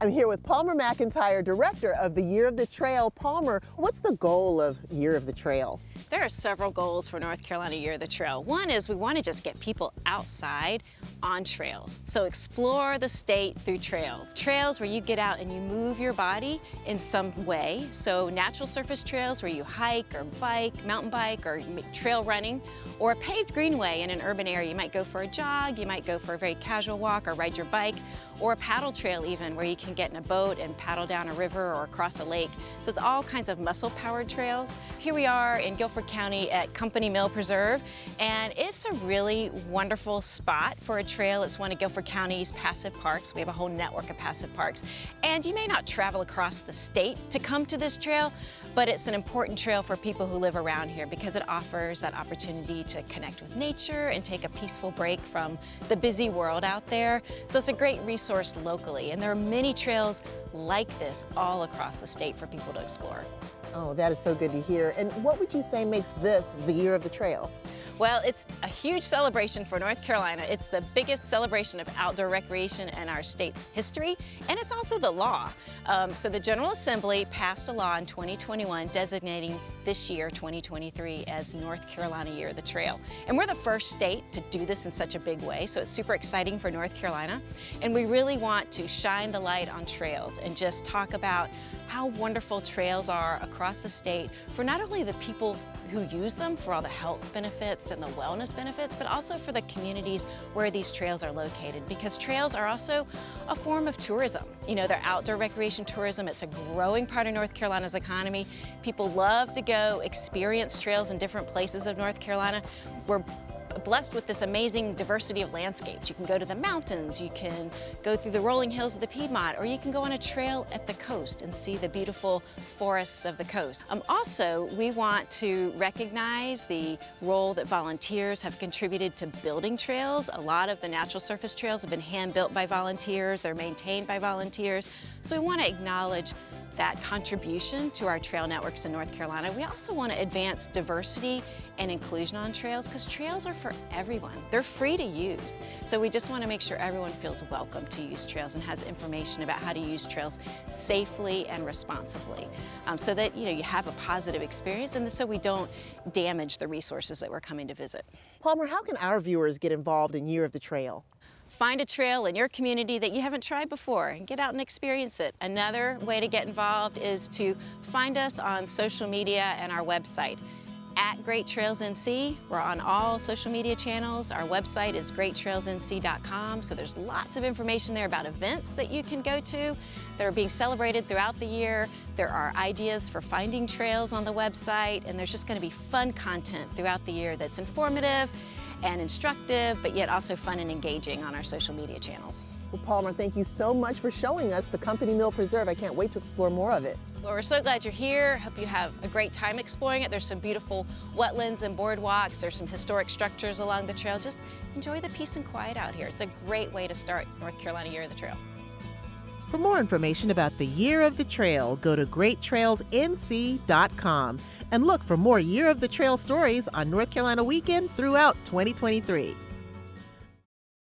I'm here with Palmer McIntyre, director of the Year of the Trail. Palmer, what's the goal of Year of the Trail? There are several goals for North Carolina Year of the Trail. One is we want to just get people outside on trails. So explore the state through trails. Trails where you get out and you move your body in some way. So natural surface trails where you hike or bike, mountain bike, or trail running, or a paved greenway in an urban area. You might go for a jog, you might go for a very casual walk or ride your bike, or a paddle trail even where you can get in a boat and paddle down a river or across a lake. So it's all kinds of muscle-powered trails. Here we are in Guilford County at Company Mill Preserve, and it's a really wonderful spot for a trail. It's one of Guilford County's passive parks. We have a whole network of passive parks. And you may not travel across the state to come to this trail, but it's an important trail for people who live around here because it offers that opportunity to connect with nature and take a peaceful break from the busy world out there. So it's a great resource locally, and there are many trails like this all across the state for people to explore. Oh, that is so good to hear. And what would you say makes this the Year of the Trail? Well, it's a huge celebration for North Carolina. It's the biggest celebration of outdoor recreation in our state's history, and it's also the law. So the General Assembly passed a law in 2021 designating this year, 2023, as North Carolina Year of the Trail. And we're the first state to do this in such a big way, so it's super exciting for North Carolina. And we really want to shine the light on trails and just talk about how wonderful trails are across the state for not only the people who use them for all the health benefits and the wellness benefits, but also for the communities where these trails are located, because trails are also a form of tourism. You know, they're outdoor recreation tourism. It's a growing part of North Carolina's economy. People love to go experience trails in different places of North Carolina. We're blessed with this amazing diversity of landscapes. You can go to the mountains, you can go through the rolling hills of the Piedmont, or you can go on a trail at the coast and see the beautiful forests of the coast. Also, we want to recognize the role that volunteers have contributed to building trails. A lot of the natural surface trails have been hand-built by volunteers, they're maintained by volunteers. So we want to acknowledge that contribution to our trail networks in North Carolina. We also want to advance diversity and inclusion on trails, because trails are for everyone. They're free to use. So we just want to make sure everyone feels welcome to use trails and has information about how to use trails safely and responsibly, so that you have a positive experience and so we don't damage the resources that we're coming to visit. Palmer, how can our viewers get involved in Year of the Trail? Find a trail in your community that you haven't tried before and get out and experience it. Another way to get involved is to find us on social media and our website. At Great Trails NC, we're on all social media channels. Our website is greattrailsnc.com, so there's lots of information there about events that you can go to that are being celebrated throughout the year. There are ideas for finding trails on the website, and there's just going to be fun content throughout the year that's informative and instructive, but yet also fun and engaging on our social media channels. Well, Palmer, thank you so much for showing us the Company Mill Preserve. I can't wait to explore more of it. Well, we're so glad you're here. Hope you have a great time exploring it. There's some beautiful wetlands and boardwalks. There's some historic structures along the trail. Just enjoy the peace and quiet out here. It's a great way to start North Carolina Year of the Trail. For more information about the Year of the Trail, go to greattrailsnc.com and look for more Year of the Trail stories on North Carolina Weekend throughout 2023.